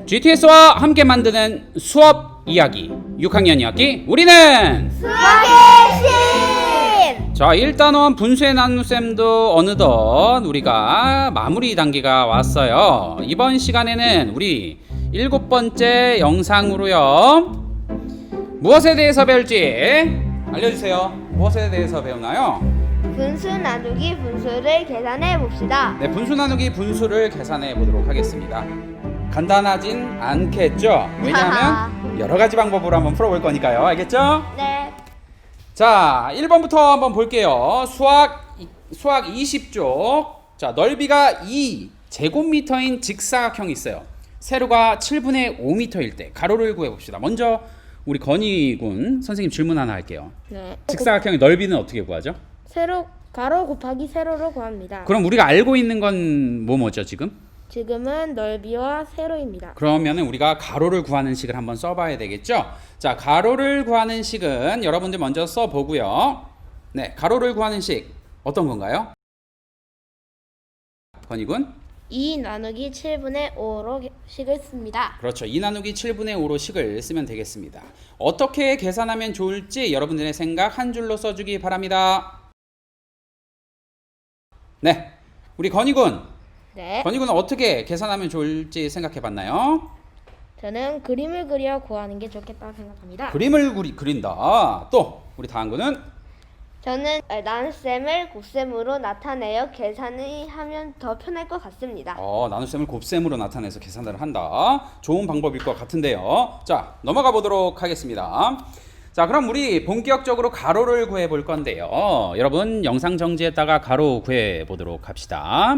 GTS와 함께 만드는 수업 이야기 6학년 이야기 우리는 수학의 신! 자, 1단원 분수의 나눗셈도 어느덧 우리가 마무리 단계가 왔어요. 이번 시간에는 우리 7번째 영상으로요, 무엇에 대해서 배울지 알려주세요. 무엇에 대해서 배우나요? 분수 나누기 분수를 계산해 봅시다. 네, 분수 나누기 분수를 계산해 보도록 하겠습니다. 간단하진 않겠죠? 왜냐하면 여러 가지 방법으로 한번 풀어볼 거니까요. 알겠죠? 네. 자, 1번부터 한번 볼게요. 수학 20쪽. 자, 넓이가 2제곱미터인 직사각형이 있어요. 세로가 7분의 5m일 때 가로를 구해봅시다. 먼저 우리 건희군 선생님 질문 하나 할게요. 네. 직사각형의 넓이는 어떻게 구하죠? 세로 가로 곱하기 세로로 구합니다. 그럼 우리가 알고 있는 건 뭐죠 지금? 지금은 넓이와 세로입니다. 그러면은 우리가 가로를 구하는 식을 한번 써봐야 되겠죠? 자, 가로를 구하는 식은 여러분들 먼저 써보고요. 네, 가로를 구하는 식 어떤 건가요? 건희군? 2 나누기 7분의 5로 식을 씁니다. 그렇죠. 2 나누기 7분의 5로 식을 쓰면 되겠습니다. 어떻게 계산하면 좋을지 여러분들의 생각 한 줄로 써주기 바랍니다. 네, 우리 건희군. 네. 건희군은 어떻게 계산하면 좋을지 생각해봤나요? 저는 그림을 그려 구하는 게 좋겠다고 생각합니다. 그림을 그린다. 또 우리 다한군은 저는 나눗셈을 곱셈으로 나타내어 계산을 하면 더 편할 것 같습니다. 나눗셈을 곱셈으로 나타내서 계산을 한다. 좋은 방법일 것 같은데요. 자, 넘어가 보도록 하겠습니다. 자, 그럼 우리 본격적으로 가로를 구해 볼 건데요. 여러분 영상 정지했다가 가로 구해 보도록 합시다.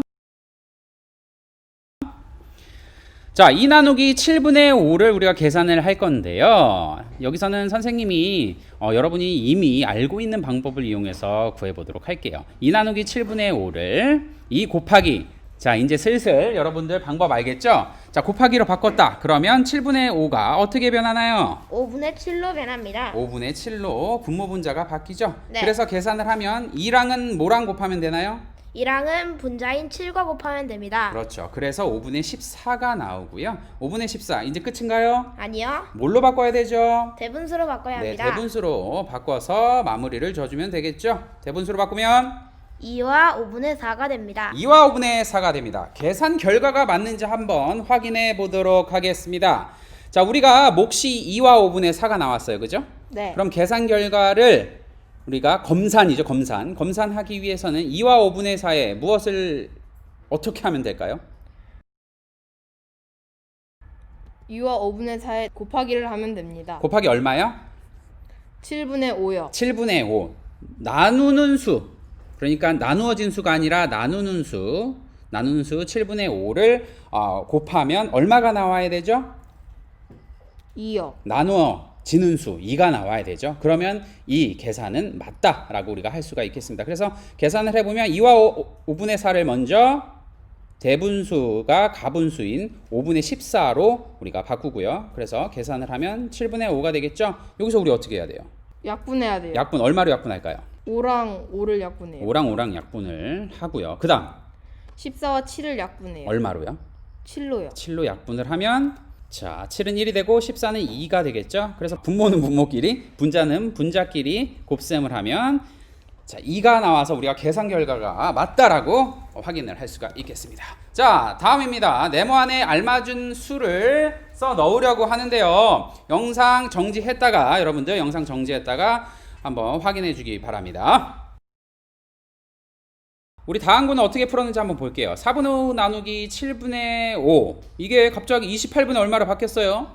자, 2 나누기 7분의 5를 우리가 계산을 할 건데요. 여기서는 선생님이 여러분이 이미 알고 있는 방법을 이용해서 구해보도록 할게요. 2 나누기 7분의 5를 2 곱하기, 자, 이제 슬슬 여러분들 방법 알겠죠? 자, 곱하기로 바꿨다. 그러면 7분의 5가 어떻게 변하나요? 5분의 7로 변합니다. 5분의 7로 분모분자가 바뀌죠? 네. 그래서 계산을 하면 2랑은 뭐랑 곱하면 되나요? 2랑은 분자인 7과 곱하면 됩니다. 그렇죠. 그래서 5분의 14가 나오고요. 5분의 14 이제 끝인가요? 아니요. 뭘로 바꿔야 되죠? 대분수로 바꿔야 네, 합니다. 대분수로 바꿔서 마무리를 져주면 되겠죠? 대분수로 바꾸면 2와 5분의 4가 됩니다. 2와 5분의 4가 됩니다. 계산 결과가 맞는지 한번 확인해 보도록 하겠습니다. 자, 우리가 몫이 2와 5분의 4가 나왔어요. 그죠? 네. 그럼 계산 결과를 우리가 검산이죠. 검산하기 위해서는 2와 5분의 4에 무엇을 어떻게 하면 될까요? 2와 5분의 4에 곱하기를 하면 됩니다. 곱하기 얼마요? 7분의 5요. 7분의 5. 나누는 수. 그러니까 나누어진 수가 아니라 나누는 수 7분의 5를 곱하면 얼마가 나와야 되죠? 2요. 나누어지는 수 2가 나와야 되죠. 그러면 이 계산은 맞다라고 우리가 할 수가 있겠습니다. 그래서 계산을 해보면 2와 5분의 4를 먼저 대분수가 가분수인 5분의 14로 우리가 바꾸고요. 그래서 계산을 하면 7분의 5가 되겠죠. 여기서 우리 어떻게 해야 돼요? 약분해야 돼요. 약분 얼마로 약분할까요? 5랑 5를 약분해요. 5랑 약분을 하고요. 그 다음 14와 7을 약분해요. 얼마로요? 7로요. 7로 약분을 하면 자, 7은 1이 되고 14는 2가 되겠죠. 그래서 분모는 분모끼리, 분자는 분자끼리 곱셈을 하면 자, 2가 나와서 우리가 계산 결과가 맞다라고 확인을 할 수가 있겠습니다. 자, 다음입니다. 네모 안에 알맞은 수를 써 넣으려고 하는데요. 영상 정지했다가 여러분들 영상 정지했다가 한번 확인해 주기 바랍니다. 우리 다한군은 어떻게 풀었는지 한번 볼게요. 4분의 5 나누기 7분의 5. 이게 갑자기 28분의 얼마로 바뀌었어요?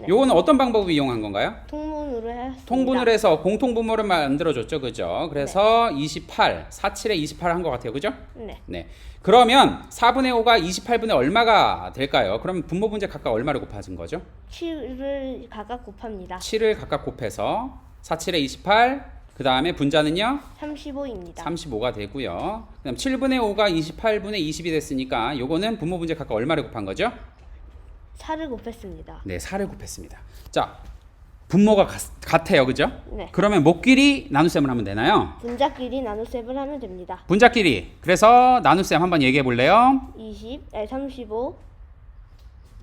요거는 어떤 방법을 이용한 건가요? 통분으로 했습니다. 통분을 해서 공통분모를 만들어줬죠. 그죠? 그래서 28, 47에 28 한 것 같아요. 그죠? 네. 네. 그러면 4분의 5가 28분의 얼마가 될까요? 그럼 분모 분자 각각 얼마를 곱하신 거죠? 7을 각각 곱합니다. 7을 각각 곱해서 47에 28, 그 다음에 분자는요? 35입니다. 35가 되고요. 그다음 7분의 5가 28분의 20이 됐으니까 요거는 분모 분자 각각 얼마를 곱한 거죠? 4를 곱했습니다. 네, 4를 곱했습니다. 자, 분모가 같아요. 그죠? 네. 그러면 목끼리 나눗셈을 하면 되나요? 분자끼리 나눗셈을 하면 됩니다. 분자끼리. 그래서 나눗셈 한번 얘기해 볼래요? 35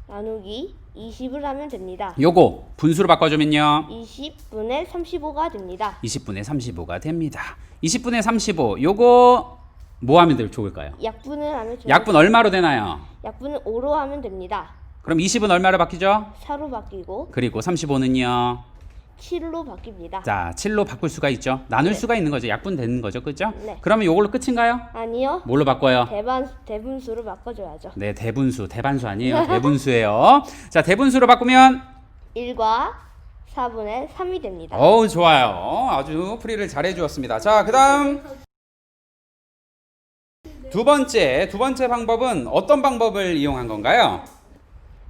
나누기 20을 하면 됩니다. 요거 분수로 바꿔주면요. 20분의 35가 됩니다. 20분의 35가 됩니다. 20분의 35 요거 뭐 하면 좋을까요? 약분을 하면 약분 얼마로 되나요? 약분은 5로 하면 됩니다. 그럼 20은 얼마로 바뀌죠? 4로 바뀌고 그리고 35는요. 7로 바뀝니다. 자, 7로 바꿀 수가 있죠. 나눌 수가 있는 거죠. 약분 되는 거죠. 그죠? 네. 그러면 요걸로 끝인가요? 아니요. 뭘로 바꿔요? 대분수로 바꿔줘야죠. 네, 대분수. 대반수 아니에요. 대분수예요. 자, 대분수로 바꾸면 1과 4분의 3이 됩니다. 어우, 좋아요. 아주 풀이를 잘 해주었습니다. 자, 그 다음 두 번째 방법은 어떤 방법을 이용한 건가요?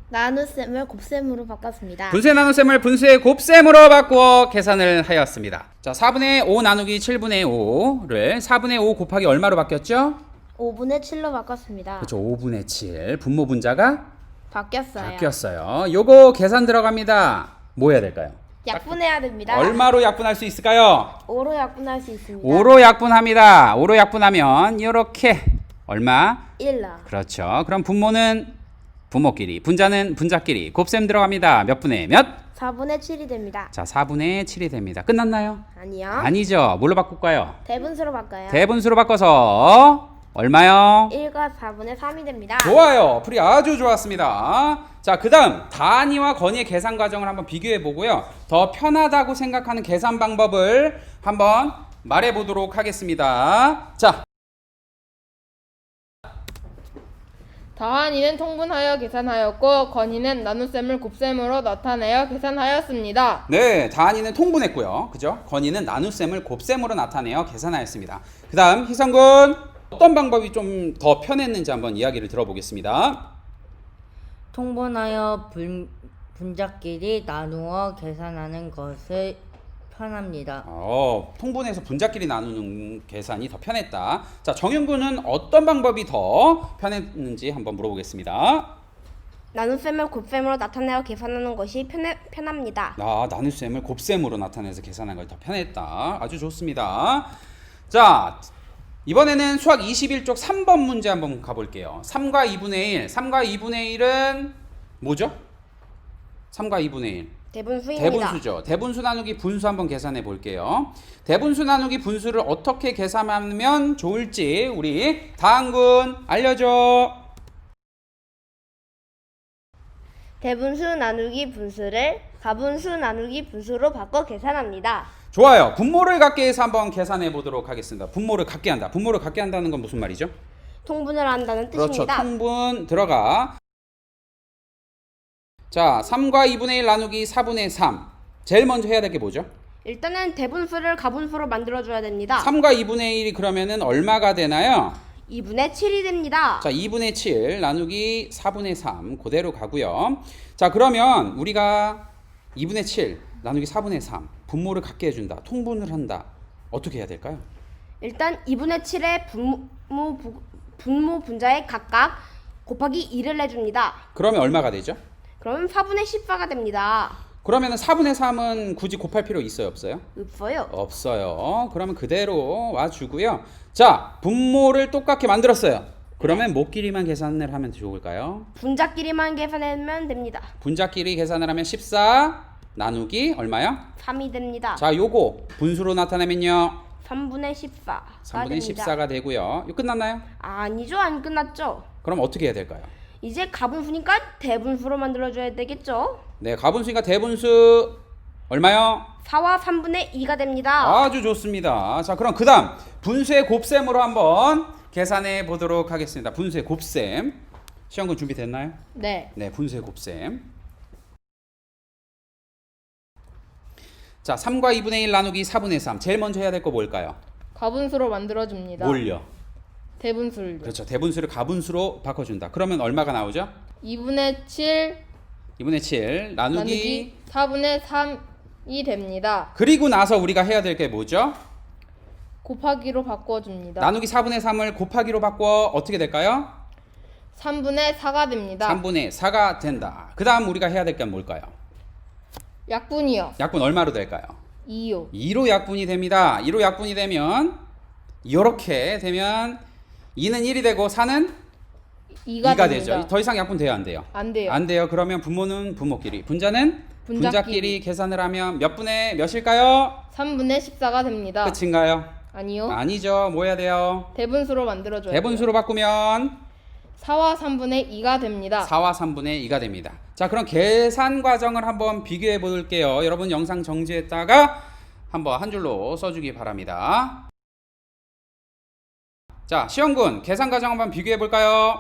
나눗셈을 곱셈으로 바꿨습니다. 분수의 나눗셈을 분수의 곱셈으로 바꾸어 계산을 하였습니다. 자, 4분의 5 나누기 7분의 5를 4분의 5 곱하기 얼마로 바뀌었죠? 5분의 7로 바꿨습니다. 그렇죠. 5분의 7. 분모 분자가 바뀌었어요. 바뀌었어요. 요거 계산 들어갑니다. 뭐 해야 될까요? 약분해야 됩니다. 얼마로 약분할 수 있을까요? 5로 약분할 수 있습니다. 5로 약분합니다. 5로 약분하면 이렇게 얼마? 1라. 그렇죠. 그럼 분모는 분모끼리, 분자는 분자끼리 곱셈 들어갑니다. 몇 분의 몇? 4분의 7이 됩니다. 자, 4분의 7이 됩니다. 끝났나요? 아니요. 아니죠. 뭘로 바꿀까요? 대분수로 바꿔요. 대분수로 바꿔서 얼마요? 1과 4분의 3이 됩니다. 좋아요. 풀이 아주 좋았습니다. 자, 그 다음 단위와 건의의 계산 과정을 한번 비교해 보고요. 더 편하다고 생각하는 계산 방법을 한번 말해 보도록 하겠습니다. 자, 다한이는 통분하여 계산하였고 건이는 나눗셈을 곱셈으로 나타내어 계산하였습니다. 네, 다한이는 통분했고요. 그죠? 건이는 나눗셈을 곱셈으로 나타내어 계산하였습니다. 그 다음 희성군 어떤 방법이 좀 더 편했는지 한번 이야기를 들어보겠습니다. 통분하여 분자끼리 나누어 계산하는 것을 편합니다. 통분해서 분자끼리 나누는 계산이 더 편했다. 자, 정윤군은 어떤 방법이 더 편했는지 한번 물어보겠습니다. 나눗셈을 곱셈으로 나타내어 계산하는 것이 편합니다. 나눗셈을 곱셈으로 나타내서 계산하는 것이 더 편했다. 아주 좋습니다. 자, 이번에는 수학 21쪽 3번 문제 한번 가볼게요. 3과 2분의 1. 3과 2분의 1은 뭐죠? 3과 2분의 1. 대분수입니다. 대분수죠. 대분수 나누기 분수 한번 계산해 볼게요. 대분수 나누기 분수를 어떻게 계산하면 좋을지 우리 다한군 알려줘. 대분수 나누기 분수를 가분수 나누기 분수로 바꿔 계산합니다. 좋아요. 분모를 갖게 해서 한번 계산해 보도록 하겠습니다. 분모를 갖게 한다. 분모를 갖게 한다는 건 무슨 말이죠? 통분을 한다는 그렇죠. 뜻입니다. 통분 들어가. 자, 3과 2분의 1 나누기 4분의 3. 제일 먼저 해야 될 게 뭐죠? 일단은 대분수를 가분수로 만들어줘야 됩니다. 3과 2분의 1이 그러면은 얼마가 되나요? 2분의 7이 됩니다. 자, 2분의 7 나누기 4분의 3 그대로 가고요. 자, 그러면 우리가 2분의 7 나누기 4분의 3 분모를 갖게 해준다. 통분을 한다. 어떻게 해야 될까요? 일단 2분의 7의 분모 분자에 각각 곱하기 2를 내줍니다. 그러면 얼마가 되죠? 그러면 4분의 14가 됩니다. 그러면은 4분의 3은 굳이 곱할 필요 있어요, 없어요? 없어요. 없어요. 그러면 그대로 와주고요. 자, 분모를 똑같게 만들었어요. 그러면 뭐끼리만 계산을 하면 좋을까요? 분자끼리만 계산하면 됩니다. 분자끼리 계산을 하면 14 나누기 얼마요? 3이 됩니다. 자, 요거 분수로 나타내면요. 3분의 14가 3분의 됩니다. 14가 되고요. 이거 끝났나요? 아니죠. 안 끝났죠. 그럼 어떻게 해야 될까요? 이제 가분수니까 대분수로 만들어줘야 되겠죠. 네, 가분수니까 대분수 얼마요? 4와 3분의 2가 됩니다. 아주 좋습니다. 자, 그럼 그 다음 분수의 곱셈으로 한번 계산해 보도록 하겠습니다. 분수의 곱셈. 시험군 준비됐나요? 네. 네, 분수의 곱셈. 자, 3과 2분의 1 나누기 4분의 3. 제일 먼저 해야 될 거 뭘까요? 가분수로 만들어줍니다. 뭘요? 대분수를. 그렇죠. 대분수를 가분수로 바꿔준다. 그러면 얼마가 나오죠? 2분의 7 2분의 7 나누기 나누기 4분의 3이 됩니다. 그리고 나서 우리가 해야 될 게 뭐죠? 곱하기로 바꿔줍니다. 나누기 4분의 3을 곱하기로 바꿔 어떻게 될까요? 3분의 4가 됩니다. 3분의 4가 된다. 그 다음 우리가 해야 될 게 뭘까요? 약분이요. 약분 얼마로 될까요? 2요. 2로 약분이 됩니다. 2로 약분이 되면 이렇게 되면 2는 1이 되고 4는 2가 2가 됩니다. 되죠. 더 이상 약분 돼요, 안 돼요? 안 돼요. 안 돼요. 그러면 분모는 분모끼리, 분자는 분자끼리. 분자끼리 계산을 하면 몇 분의 몇일까요? 3분의 14가 됩니다. 끝인가요? 아니요. 아니죠. 뭐 해야 돼요? 대분수로 만들어줘야 돼요. 대분수로 바꾸면 4와 3분의 2가 됩니다. 4와 3분의 2가 됩니다. 자, 그럼 계산 과정을 한번 비교해 볼게요. 여러분 영상 정지했다가 한번 한 줄로 써주기 바랍니다. 자, 시험군 계산 과정 한번 비교해 볼까요?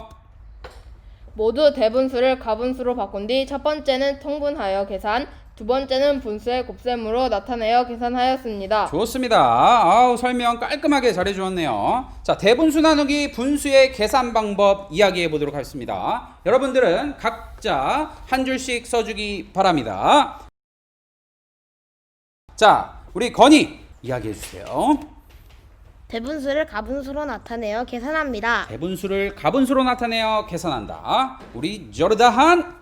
모두 대분수를 가분수로 바꾼 뒤 첫 번째는 통분하여 계산, 두 번째는 분수의 곱셈으로 나타내어 계산하였습니다. 좋습니다. 아우, 설명 깔끔하게 잘해 주었네요. 자, 대분수 나누기 분수의 계산 방법 이야기해 보도록 하겠습니다. 여러분들은 각자 한 줄씩 써주기 바랍니다. 자, 우리 건이 이야기해 주세요. 대분수를 가분수로 나타내어 계산합니다. 대분수를 가분수로 나타내어 계산한다. 우리 조르다한.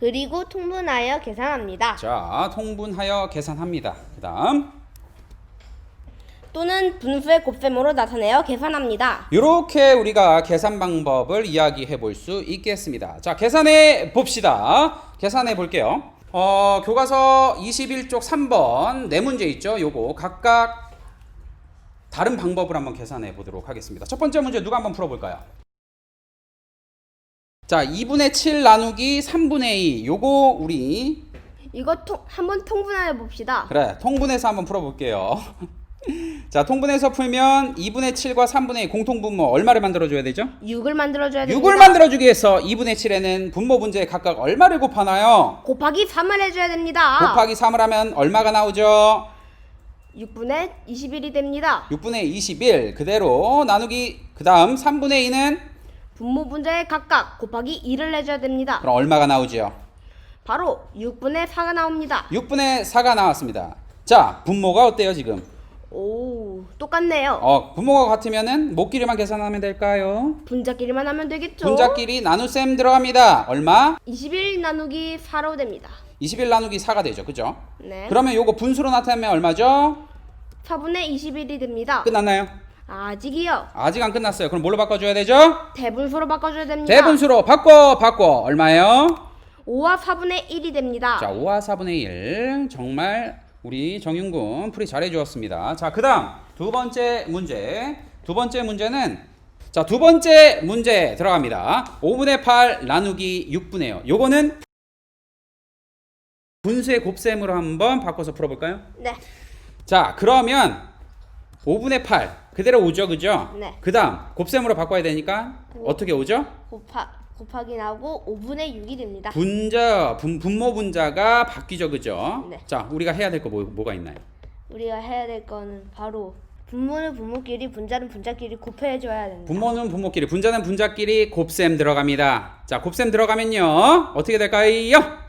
그리고 통분하여 계산합니다. 자, 통분하여 계산합니다. 그 다음 또는 분수의 곱셈으로 나타내어 계산합니다. 이렇게 우리가 계산 방법을 이야기해 볼 수 있겠습니다. 자, 계산해 봅시다. 계산해 볼게요. 교과서 21쪽 3번 네 문제 있죠. 요거 각각 다른 방법을 한번 계산해 보도록 하겠습니다. 첫 번째 문제 누가 한번 풀어볼까요? 자, 2분의 7 나누기 3분의 2 요거 우리 이거 한번 통분하여 봅시다. 그래 통분해서 한번 풀어볼게요. 자, 통분해서 풀면 2분의 7과 3분의 2 공통분모 얼마를 만들어줘야 되죠? 6을 만들어줘야 됩니다. 6을 만들어주기 위해서 2분의 7에는 분모 분자에 각각 얼마를 곱하나요? 곱하기 3을 해줘야 됩니다. 곱하기 3을 하면 얼마가 나오죠? 6분의 21이 됩니다. 6분의 21 그대로 나누기 그 다음 3분의 2는 분모 분자에 각각 곱하기 2를 해줘야 됩니다. 그럼 얼마가 나오죠? 바로 6분의 4가 나옵니다. 6분의 4가 나왔습니다. 자, 분모가 어때요 지금? 오, 똑같네요. 분모가 같으면은 모끼리만 계산하면 될까요? 분자끼리만 하면 되겠죠. 분자끼리 나눗셈 들어갑니다. 얼마? 21 나누기 4로 됩니다. 21 나누기 4가 되죠. 그죠? 네. 그러면 요거 분수로 나타내면 얼마죠? 4분의 21이 됩니다. 끝났나요? 아직이요. 아직 안 끝났어요. 그럼 뭘로 바꿔줘야 되죠? 대분수로 바꿔줘야 됩니다. 대분수로 바꿔 얼마예요? 5와 4분의 1이 됩니다. 자, 5와 4분의 1 정말 우리 정윤군 풀이 잘해 주었습니다. 자, 그 다음 두 번째 문제. 두 번째 문제는 자, 두 번째 문제 들어갑니다. 5분의 8 나누기 6분의 5 요거는 분수의 곱셈으로 한번 바꿔서 풀어볼까요? 네. 자, 그러면 5분의 8 그대로 오죠, 그죠? 네. 그 다음 곱셈으로 바꿔야 되니까 어떻게 오죠? 곱하기 나오고 5분의 6이 됩니다. 분모 분자가 바뀌죠, 그죠? 네. 자, 우리가 해야 될 거 뭐가 있나요? 우리가 해야 될 거는 바로 분모는 분모끼리, 분자는 분자끼리 곱해줘야 됩니다. 분모는 분모끼리, 분자는 분자끼리 곱셈 들어갑니다. 자, 곱셈 들어가면요 어떻게 될까요?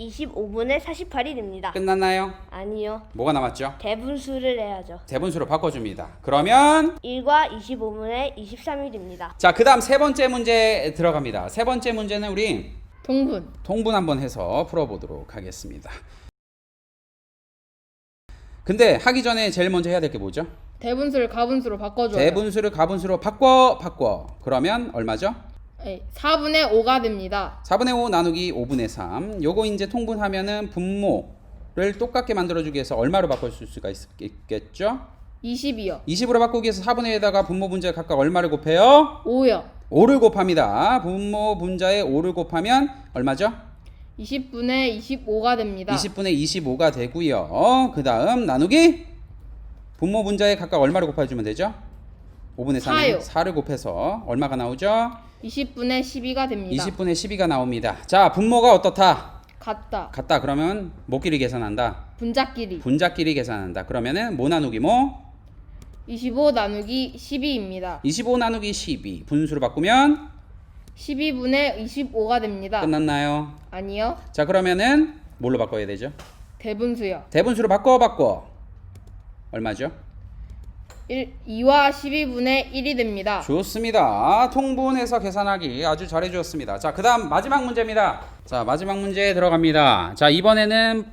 25분의 48이 됩니다. 끝났나요? 아니요. 뭐가 남았죠? 대분수를 해야죠. 대분수로 바꿔줍니다. 그러면 1과 25분의 23이 됩니다. 자, 그 다음 세 번째 문제 들어갑니다. 세 번째 문제는 우리 통분 한번 해서 풀어보도록 하겠습니다. 근데 하기 전에 제일 먼저 해야 될 게 뭐죠? 대분수를 가분수로 바꿔줘요. 대분수를 가분수로 바꿔. 그러면 얼마죠? 4분의 5가 됩니다. 4분의 5 나누기 5분의 3 요거 이제 통분하면은 분모를 똑같게 만들어주기 위해서 얼마로 바꿀 수가 있겠죠? 20이요. 20으로 바꾸기 위해서 4분의 1에다가 분모 분자에 각각 얼마를 곱해요? 5요. 5를 곱합니다. 분모 분자에 5를 곱하면 얼마죠? 20분의 25가 됩니다. 20분의 25가 되고요. 그 다음 나누기 분모 분자에 각각 얼마를 곱해주면 되죠? 5분의 3에 4를 곱해서 얼마가 나오죠? 20분의 12가 됩니다. 20분의 12가 나옵니다. 자, 분모가 어떻다? 같다. 그러면 뭐끼리 계산한다? 분자끼리 계산한다. 그러면은 뭐 나누기 뭐? 25 나누기 12입니다. 25 나누기 12 분수로 바꾸면 12분의 25가 됩니다. 끝났나요? 아니요. 자, 그러면은 뭘로 바꿔야 되죠? 대분수요. 대분수로 바꿔. 얼마죠? 2와 12분의 1이 됩니다. 좋습니다. 통분해서 계산하기 아주 잘해 주었습니다. 자, 그 다음 마지막 문제입니다. 자, 마지막 문제 들어갑니다. 자, 이번에는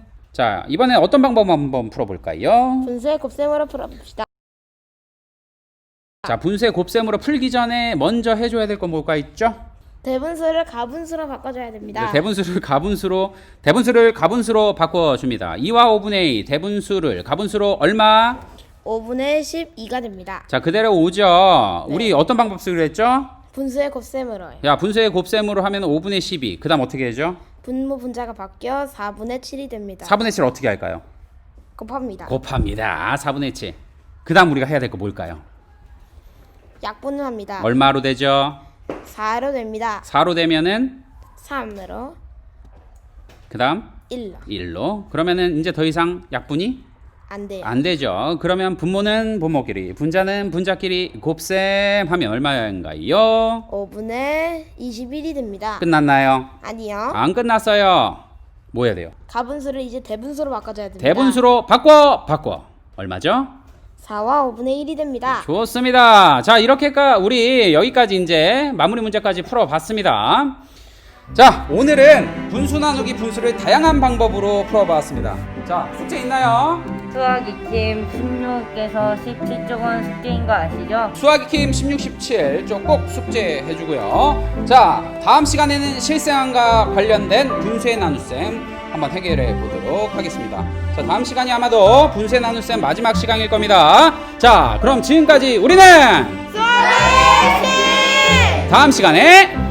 어떤 방법 한번 풀어볼까요? 분수의 곱셈으로 풀어봅시다. 자, 분수의 곱셈으로 풀기 전에 먼저 해줘야 될 건 뭐가 있죠? 대분수를 가분수로 바꿔줘야 됩니다. 네, 대분수를 가분수로 바꿔줍니다. 2와 5분의 2 대분수를 가분수로 얼마? 5분의 12가 됩니다. 자, 그대로 오죠. 우리 어떤 방법 쓰기로 했죠? 분수의 곱셈으로요. 야, 분수의 곱셈으로 하면 5분의 12. 그 다음 어떻게 해죠? 분모 분자가 바뀌어 4분의 7이 됩니다. 4분의 7 어떻게 할까요? 곱합니다. 곱합니다. 4분의 7. 그 다음 우리가 해야 될 거 뭘까요? 약분을 합니다. 얼마로 되죠? 4로 됩니다. 4로 되면은 3으로 그 다음 1로 1로. 그러면은 이제 더 이상 약분이 안 돼요. 안 되죠. 그러면 분모는 분모끼리, 분자는 분자끼리 곱셈하면 얼마인가요? 5분의 21이 됩니다. 끝났나요? 아니요. 안 끝났어요. 뭐 해야 돼요? 가분수를 이제 대분수로 바꿔줘야 됩니다. 대분수로 바꿔. 얼마죠? 4와 5분의 1이 됩니다. 좋습니다. 자, 이렇게 우리 여기까지 이제 마무리 문제까지 풀어봤습니다. 자, 오늘은 분수 나누기 분수를 다양한 방법으로 풀어봤습니다. 자, 숙제 있나요? 수학 익힘 16에서 17쪽은 숙제인 거 아시죠? 수학 익힘 16, 17 쪽 꼭 숙제해주고요. 자, 다음 시간에는 실생활과 관련된 분수의 나눗셈 한번 해결해 보도록 하겠습니다. 자, 다음 시간이 아마도 분수의 나눗셈 마지막 시간일 겁니다. 자, 그럼 지금까지 우리는 다음 시간에